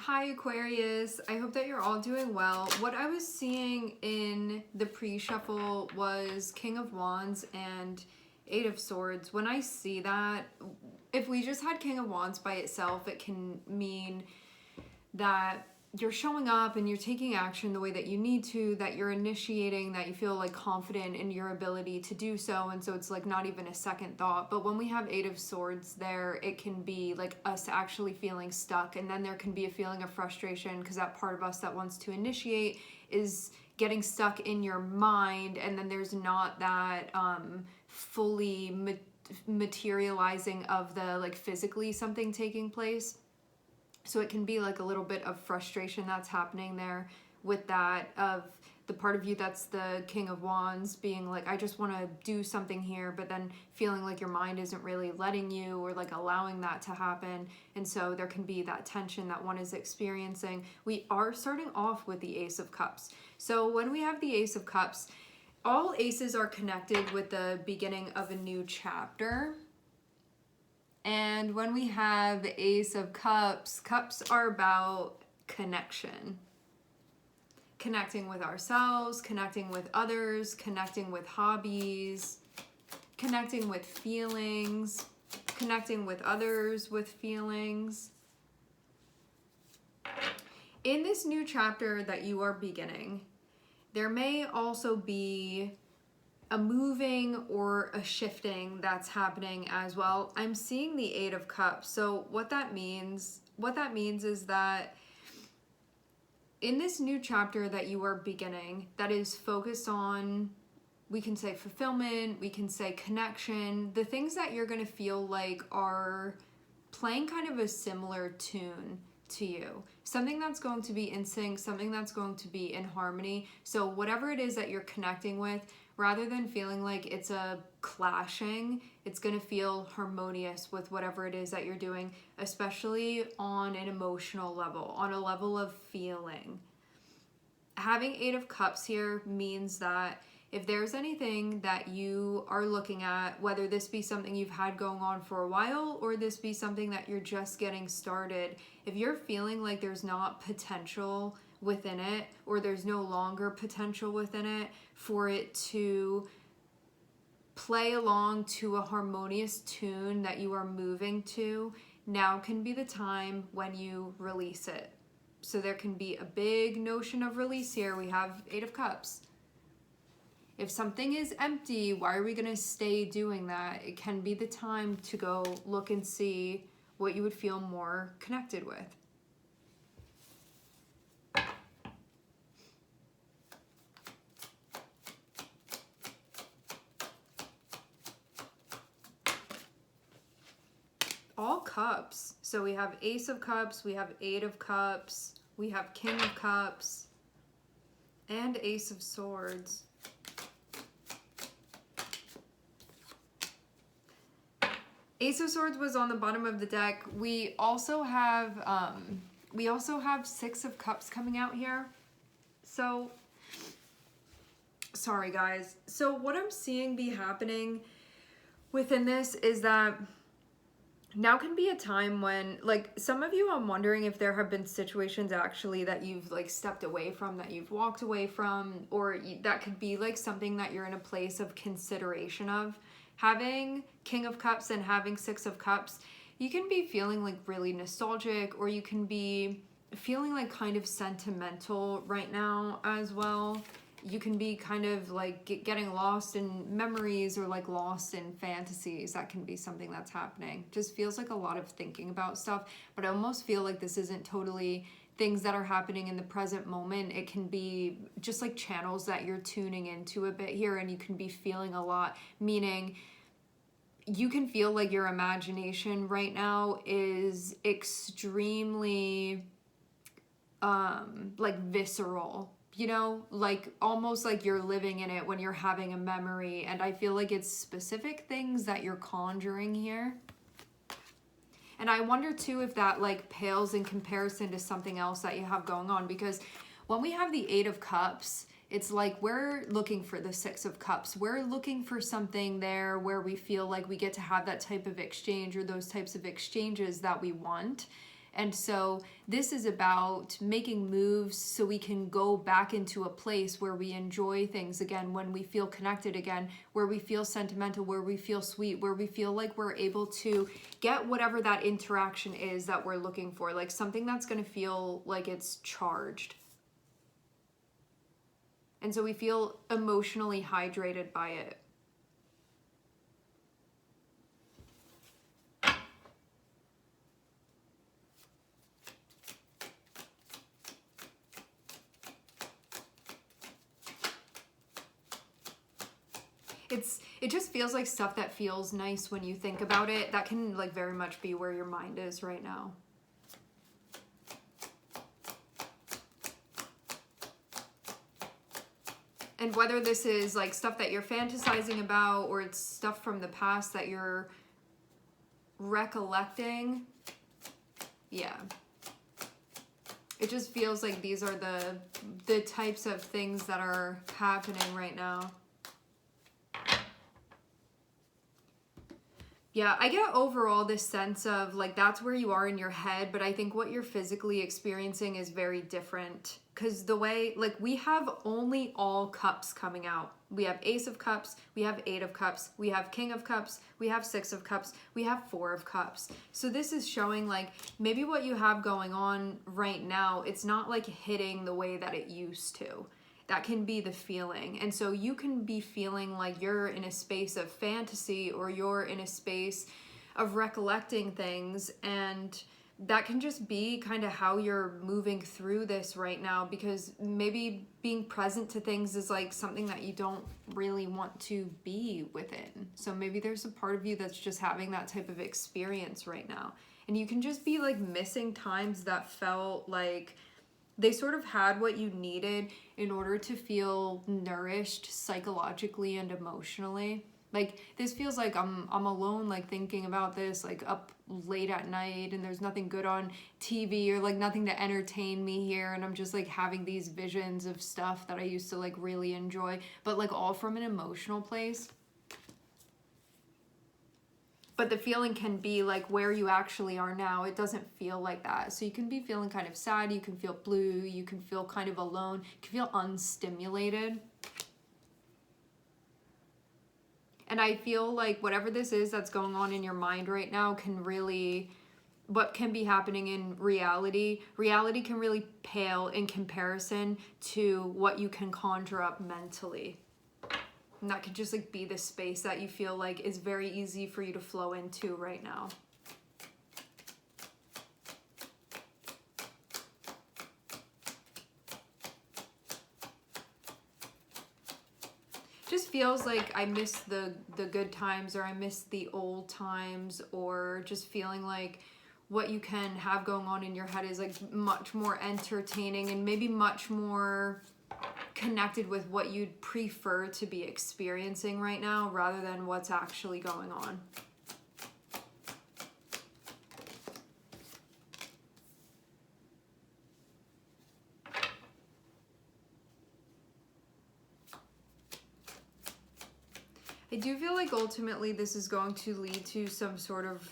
Hi Aquarius, I hope that you're all doing well. What I was seeing in the pre-shuffle was King of Wands and Eight of Swords. When I see that, if we just had King of Wands by itself, it can mean that you're showing up and you're taking action the way that you need to, that you're initiating, that you feel like confident in your ability to do so, and so it's like not even a second thought. But when we have Eight of Swords there, it can be like us actually feeling stuck, and then there can be a feeling of frustration because that part of us that wants to initiate is getting stuck in your mind, and then there's not that fully materializing of the like physically something taking place. So it can be like a little bit of frustration that's happening there with that, of the part of you that's the King of Wands being like, I just want to do something here, but then feeling like your mind isn't really letting you or like allowing that to happen. And so there can be that tension that one is experiencing. We are starting off with the Ace of Cups. So when we have the Ace of Cups, all aces are connected with the beginning of a new chapter. And when we have the Ace of Cups, cups are about connection. Connecting with ourselves, connecting with others, connecting with hobbies, connecting with feelings, connecting with others with feelings. In this new chapter that you are beginning, there may also be a moving or a shifting that's happening as well. I'm seeing the Eight of Cups. So what that means is that in this new chapter that you are beginning, that is focused on, we can say fulfillment, we can say connection, the things that you're going to feel like are playing kind of a similar tune to you. Something that's going to be in sync, something that's going to be in harmony. So whatever it is that you're connecting with, rather than feeling like it's a clashing, it's going to feel harmonious with whatever it is that you're doing, especially on an emotional level, on a level of feeling. Having Eight of Cups here means that if there's anything that you are looking at, whether this be something you've had going on for a while or this be something that you're just getting started, if you're feeling like there's not potential within it, or there's no longer potential within it for it to play along to a harmonious tune that you are moving to, now can be the time when you release it. So there can be a big notion of release here. We have Eight of Cups. If something is empty, why are we going to stay doing that? It can be the time to go look and see what you would feel more connected with. All cups. So we have Ace of Cups, we have Eight of Cups, we have King of Cups, and Ace of Swords. Ace of Swords was on the bottom of the deck. We also have Six of Cups coming out here. So, sorry guys. So what I'm seeing be happening within this is that now can be a time when, like, some of you, I'm wondering if there have been situations actually that you've like stepped away from, that you've walked away from, or that could be like something that you're in a place of consideration of. Having King of Cups and having Six of Cups, you can be feeling like really nostalgic, or you can be feeling like kind of sentimental right now as well. You can be kind of like getting lost in memories or like lost in fantasies. That can be something that's happening. Just feels like a lot of thinking about stuff, but I almost feel like this isn't totally things that are happening in the present moment. It can be just like channels that you're tuning into a bit here, and you can be feeling a lot, meaning you can feel like your imagination right now is extremely like visceral, you know, like almost like you're living in it when you're having a memory. And I feel like it's specific things that you're conjuring here. And I wonder too if that like pales in comparison to something else that you have going on, because when we have the Eight of Cups, it's like we're looking for the Six of Cups. We're looking for something there where we feel like we get to have that type of exchange, or those types of exchanges that we want. And so this is about making moves so we can go back into a place where we enjoy things again, when we feel connected again, where we feel sentimental, where we feel sweet, where we feel like we're able to get whatever that interaction is that we're looking for, like something that's going to feel like it's charged. And so we feel emotionally hydrated by it. It just feels like stuff that feels nice when you think about it. That can like very much be where your mind is right now. And whether this is like stuff that you're fantasizing about or it's stuff from the past that you're recollecting, yeah. It just feels like these are the types of things that are happening right now. Yeah, I get overall this sense of like that's where you are in your head, but I think what you're physically experiencing is very different. Because the way, like we have only all cups coming out. We have Ace of Cups, we have Eight of Cups, we have King of Cups, we have Six of Cups, we have Four of Cups. So this is showing like maybe what you have going on right now, it's not like hitting the way that it used to. That can be the feeling. And so you can be feeling like you're in a space of fantasy or you're in a space of recollecting things, and that can just be kind of how you're moving through this right now, because maybe being present to things is like something that you don't really want to be within. So maybe there's a part of you that's just having that type of experience right now. And you can just be like missing times that felt like they sort of had what you needed in order to feel nourished psychologically and emotionally. Like this feels like I'm alone, like thinking about this, like up late at night, and there's nothing good on TV or like nothing to entertain me here, and I'm just like having these visions of stuff that I used to like really enjoy, but like all from an emotional place. But the feeling can be like where you actually are now. It doesn't feel like that. So you can be feeling kind of sad, you can feel blue, you can feel kind of alone, you can feel unstimulated. And I feel like whatever this is that's going on in your mind right now can really, what can be happening in reality can really pale in comparison to what you can conjure up mentally. And that could just like be the space that you feel like is very easy for you to flow into right now. Just feels like I miss the good times, or I miss the old times, or just feeling like what you can have going on in your head is like much more entertaining and maybe much more connected with what you'd prefer to be experiencing right now rather than what's actually going on. I do feel like ultimately this is going to lead to some sort of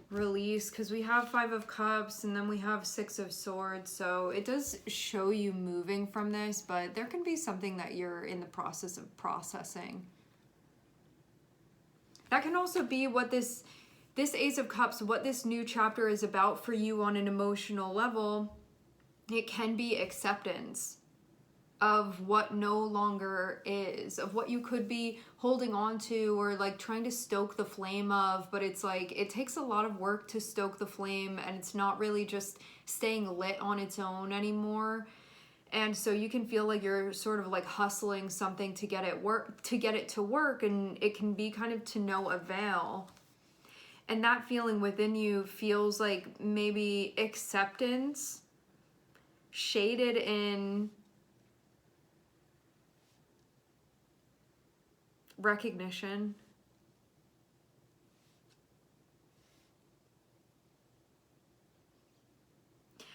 release, because we have Five of Cups and then we have Six of Swords, so it does show you moving from this, but there can be something that you're in the process of processing. That can also be what this Ace of Cups, what this new chapter is about for you on an emotional level. It can be acceptance of what no longer is, of what you could be holding on to or like trying to stoke the flame of, but it's like it takes a lot of work to stoke the flame, and it's not really just staying lit on its own anymore. And so you can feel like you're sort of like hustling something to get it to work, and it can be kind of to no avail. And that feeling within you feels like maybe acceptance shaded in recognition.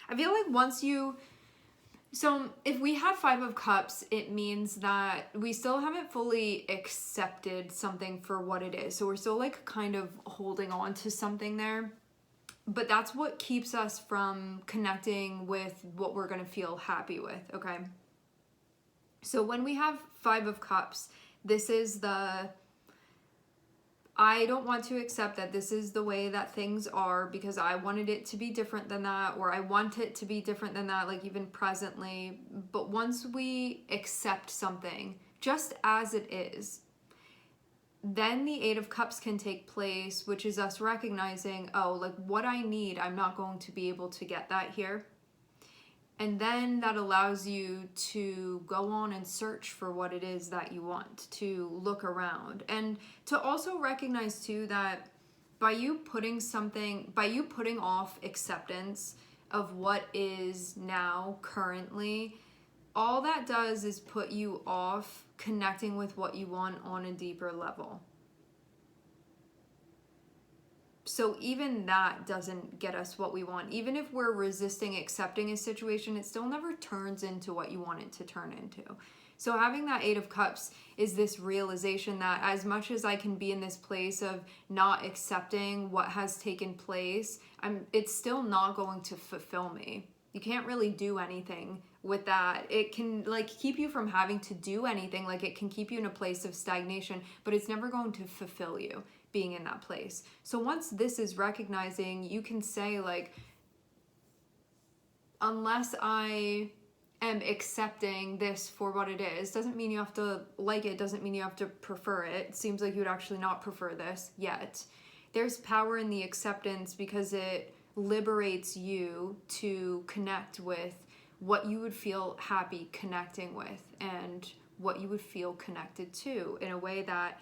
I feel like so if we have Five of Cups, it means that we still haven't fully accepted something for what it is. So we're still like kind of holding on to something there. but that's what keeps us from connecting with what we're going to feel happy with, okay? So when we have Five of Cups, this is the, I don't want to accept that this is the way that things are because I wanted it to be different than that, or I want it to be different than that, like even presently. But once we accept something just as it is, then the Eight of Cups can take place, which is us recognizing, oh, like what I need, I'm not going to be able to get that here. And then that allows you to go on and search for what it is that you want, to look around. And to also recognize too that by you putting off acceptance of what is now currently, all that does is put you off connecting with what you want on a deeper level. So even that doesn't get us what we want. Even if we're resisting accepting a situation, it still never turns into what you want it to turn into. So having that Eight of Cups is this realization that as much as I can be in this place of not accepting what has taken place, it's still not going to fulfill me. You can't really do anything with that. It can like keep you from having to do anything, like it can keep you in a place of stagnation, but it's never going to fulfill you being in that place. So once this is recognizing, you can say like, unless I am accepting this for what it is, doesn't mean you have to like it, doesn't mean you have to prefer it. It seems like you would actually not prefer this yet. There's power in the acceptance because it liberates you to connect with what you would feel happy connecting with and what you would feel connected to in a way that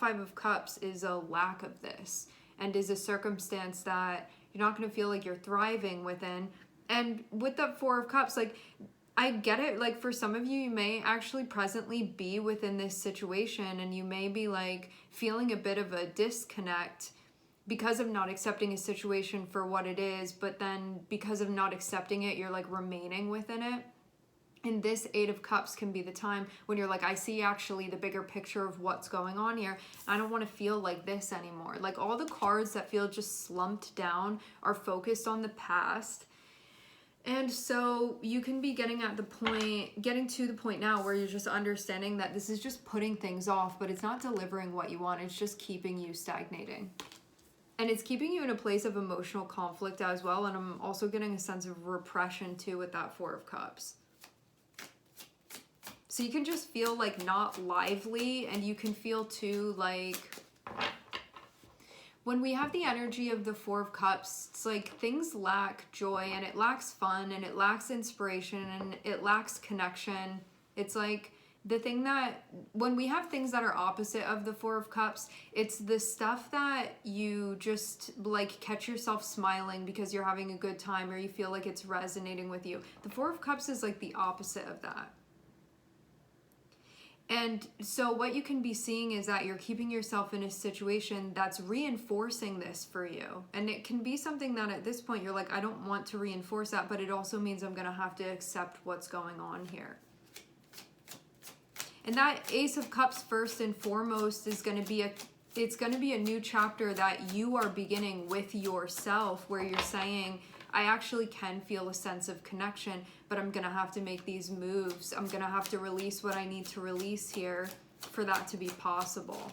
Five of Cups is a lack of this and is a circumstance that you're not going to feel like you're thriving within. And with the Four of Cups, like I get it, like for some of you, you may actually presently be within this situation and you may be like feeling a bit of a disconnect because of not accepting a situation for what it is, but then because of not accepting it, you're like remaining within it. And this Eight of Cups can be the time when you're like, I see actually the bigger picture of what's going on here. I don't want to feel like this anymore. Like all the cards that feel just slumped down are focused on the past. And so you can be getting to the point now where you're just understanding that this is just putting things off, but it's not delivering what you want. It's just keeping you stagnating. And it's keeping you in a place of emotional conflict as well. And I'm also getting a sense of repression too with that Four of Cups. So you can just feel like not lively, and you can feel too like when we have the energy of the Four of Cups, it's like things lack joy and it lacks fun and it lacks inspiration and it lacks connection. It's like the thing that when we have things that are opposite of the Four of Cups, it's the stuff that you just like catch yourself smiling because you're having a good time or you feel like it's resonating with you. The Four of Cups is like the opposite of that. And so what you can be seeing is that you're keeping yourself in a situation that's reinforcing this for you. And it can be something that at this point you're like, I don't want to reinforce that, but it also means I'm going to have to accept what's going on here. And that Ace of Cups, first and foremost, is going to be a new chapter that you are beginning with yourself, where you're saying, I actually can feel a sense of connection, but I'm going to have to make these moves. I'm going to have to release what I need to release here for that to be possible.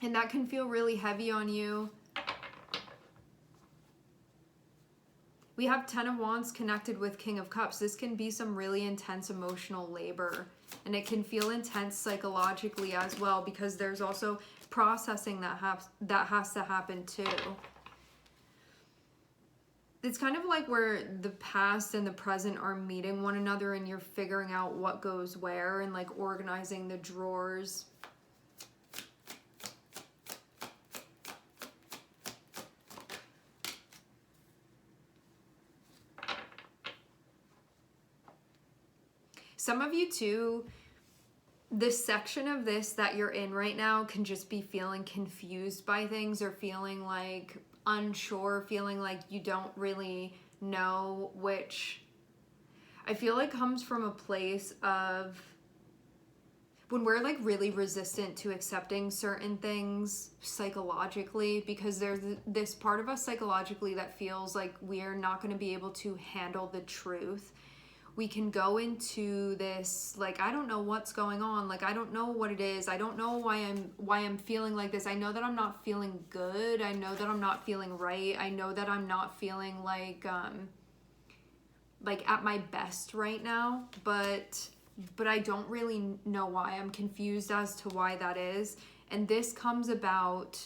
And that can feel really heavy on you. We have Ten of Wands connected with King of Cups. This can be some really intense emotional labor, and it can feel intense psychologically as well, because there's also processing that has to happen too. It's kind of like where the past and the present are meeting one another and you're figuring out what goes where and like organizing the drawers. Some of you too, this section of this that you're in right now can just be feeling confused by things or feeling like unsure, feeling like you don't really know, which I feel like comes from a place of when we're like really resistant to accepting certain things psychologically, because there's this part of us psychologically that feels like we're not going to be able to handle the truth, we can go into this like, I don't know what's going on, like I don't know what it is, I don't know why I'm feeling like this, I know that I'm not feeling good, I know that I'm not feeling right, I know that I'm not feeling like at my best right now, but I don't really know why. I'm confused as to why that is. And this comes about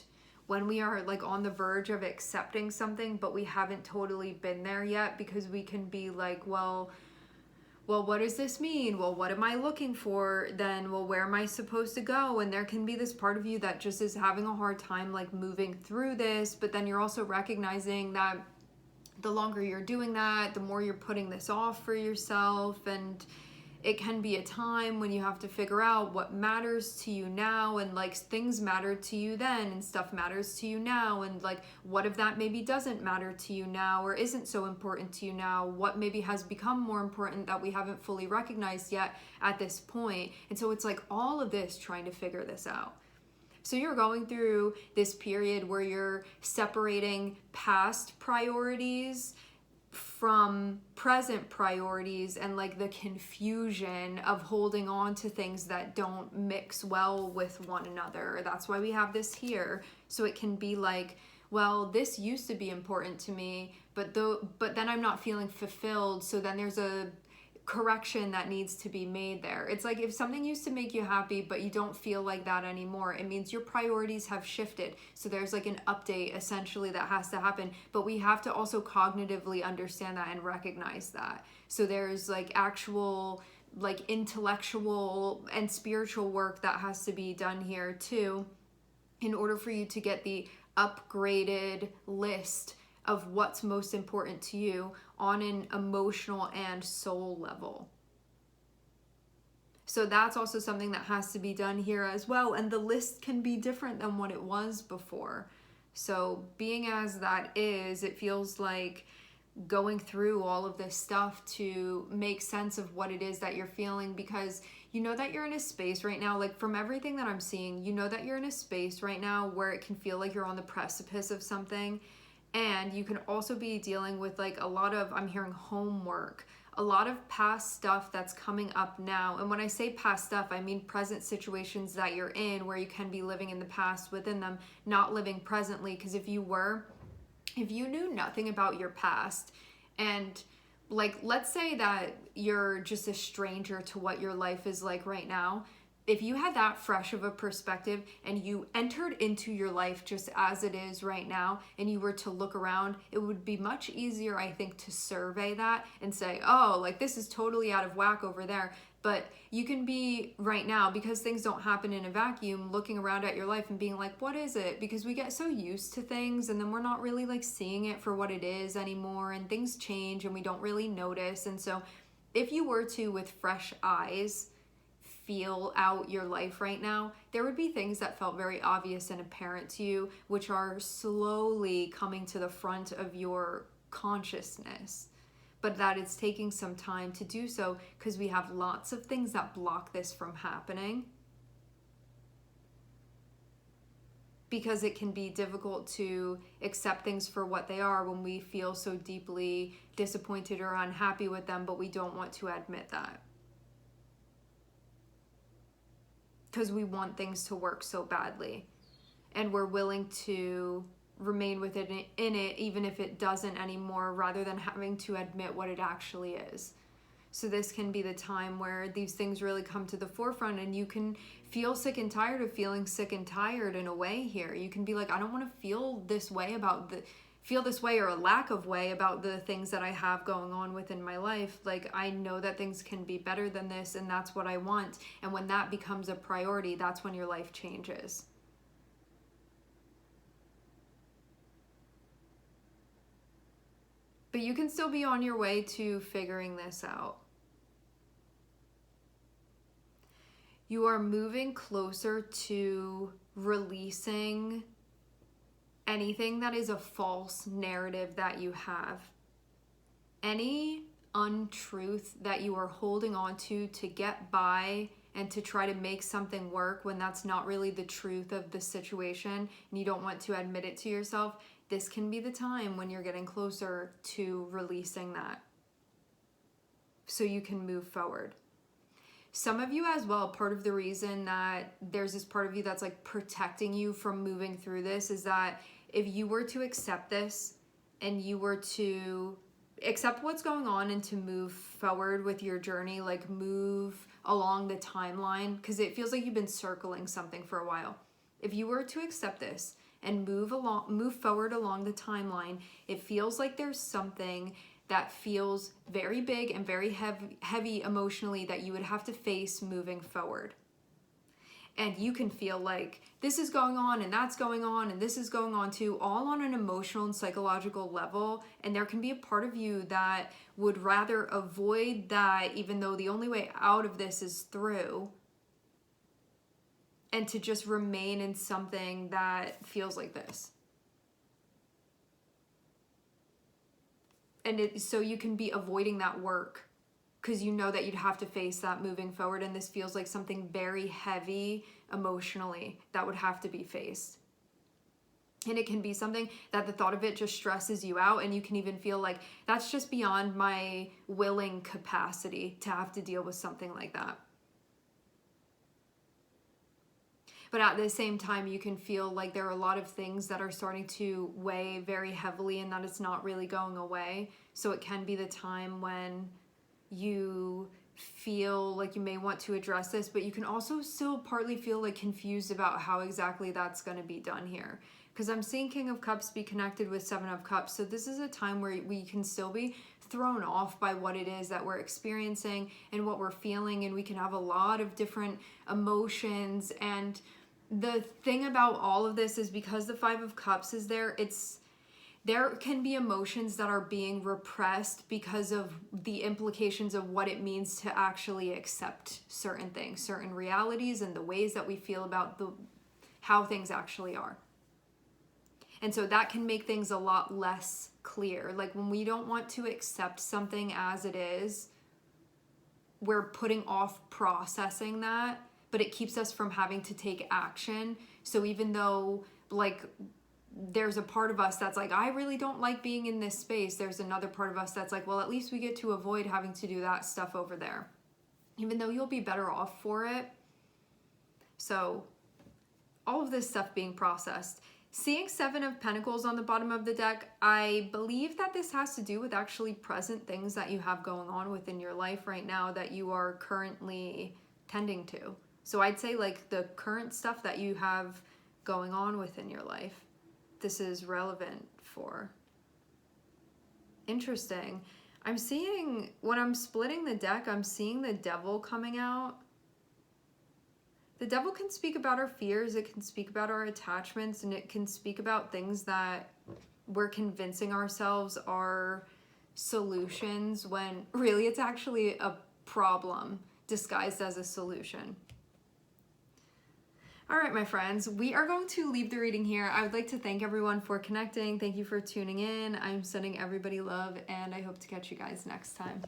when we are like on the verge of accepting something, but we haven't totally been there yet, because we can be like, well, what does this mean? Well, what am I looking for then? Well, where am I supposed to go? And there can be this part of you that just is having a hard time like moving through this, but then you're also recognizing that the longer you're doing that, the more you're putting this off for yourself, and it can be a time when you have to figure out what matters to you now, and like things mattered to you then and stuff matters to you now, and like what if that maybe doesn't matter to you now or isn't so important to you now, what maybe has become more important that we haven't fully recognized yet at this point. And so it's like all of this trying to figure this out. So you're going through this period where you're separating past priorities from present priorities, and like the confusion of holding on to things that don't mix well with one another. That's why we have this here. So it can be like, well, this used to be important to me, but then I'm not feeling fulfilled. So then there's a correction that needs to be made there. It's like if something used to make you happy but you don't feel like that anymore, it means your priorities have shifted. So there's like an update essentially that has to happen, but we have to also cognitively understand that and recognize that. So there's like actual like intellectual and spiritual work that has to be done here too, in order for you to get the upgraded list of what's most important to you on an emotional and soul level. So that's also something that has to be done here as well. And the list can be different than what it was before. So being as that is, it feels like going through all of this stuff to make sense of what it is that you're feeling, because you know that you're in a space right now, like from everything that I'm seeing, you know that you're in a space right now where it can feel like you're on the precipice of something. And you can also be dealing with like a lot of, I'm hearing homework, a lot of past stuff that's coming up now. And when I say past stuff, I mean present situations that you're in where you can be living in the past within them, not living presently. Because if you knew nothing about your past, and like, let's say that you're just a stranger to what your life is like right now, if you had that fresh of a perspective and you entered into your life just as it is right now, and you were to look around, it would be much easier, I think, to survey that and say, oh, like this is totally out of whack over there. But you can be right now, because things don't happen in a vacuum, looking around at your life and being like, what is it? Because we get so used to things and then we're not really like seeing it for what it is anymore, and things change and we don't really notice. And so if you were to, with fresh eyes, feel out your life right now, there would be things that felt very obvious and apparent to you, which are slowly coming to the front of your consciousness, but that it's taking some time to do so, because we have lots of things that block this from happening, because it can be difficult to accept things for what they are when we feel so deeply disappointed or unhappy with them, but we don't want to admit that, because we want things to work so badly, and we're willing to remain with it in it even if it doesn't anymore, rather than having to admit what it actually is. So this can be the time where these things really come to the forefront, and you can feel sick and tired of feeling sick and tired in a way here. You can be like, I don't want to feel this way or a lack of way about the things that I have going on within my life. Like, I know that things can be better than this, and that's what I want. And when that becomes a priority, that's when your life changes. But you can still be on your way to figuring this out. You are moving closer to releasing anything that is a false narrative that you have. Any untruth that you are holding on to get by and to try to make something work when that's not really the truth of the situation and you don't want to admit it to yourself, this can be the time when you're getting closer to releasing that so you can move forward. Some of you as well, part of the reason that there's this part of you that's like protecting you from moving through this is that if you were to accept this and you were to accept what's going on and to move forward with your journey, like move along the timeline, because it feels like you've been circling something for a while. If you were to accept this and move forward along the timeline, it feels like there's something that feels very big and very heavy emotionally that you would have to face moving forward. And you can feel like this is going on and that's going on and this is going on too, all on an emotional and psychological level. And there can be a part of you that would rather avoid that, even though the only way out of this is through, and to just remain in something that feels like this. And so you can be avoiding that work because you know that you'd have to face that moving forward, and this feels like something very heavy emotionally that would have to be faced. And it can be something that the thought of it just stresses you out, and you can even feel like that's just beyond my willing capacity to have to deal with something like that. But at the same time, you can feel like there are a lot of things that are starting to weigh very heavily and that it's not really going away. So it can be the time when you feel like you may want to address this, but you can also still partly feel like confused about how exactly that's going to be done here. Because I'm seeing King of Cups be connected with Seven of Cups. So this is a time where we can still be thrown off by what it is that we're experiencing and what we're feeling. And we can have a lot of different emotions. And the thing about all of this is because the Five of Cups is there, there can be emotions that are being repressed because of the implications of what it means to actually accept certain things, certain realities, and the ways that we feel about how things actually are. And so that can make things a lot less clear. Like when we don't want to accept something as it is, we're putting off processing that, but it keeps us from having to take action. So even though like there's a part of us that's like, I really don't like being in this space, there's another part of us that's like, well, at least we get to avoid having to do that stuff over there, even though you'll be better off for it. So all of this stuff being processed. Seeing Seven of Pentacles on the bottom of the deck, I believe that this has to do with actually present things that you have going on within your life right now that you are currently tending to. So I'd say like the current stuff that you have going on within your life, this is relevant for. Interesting. I'm seeing, when I'm splitting the deck, I'm seeing the Devil coming out. The Devil can speak about our fears, it can speak about our attachments, and it can speak about things that we're convincing ourselves are solutions when really it's actually a problem disguised as a solution. All right, my friends, we are going to leave the reading here. I would like to thank everyone for connecting. Thank you for tuning in. I'm sending everybody love, and I hope to catch you guys next time.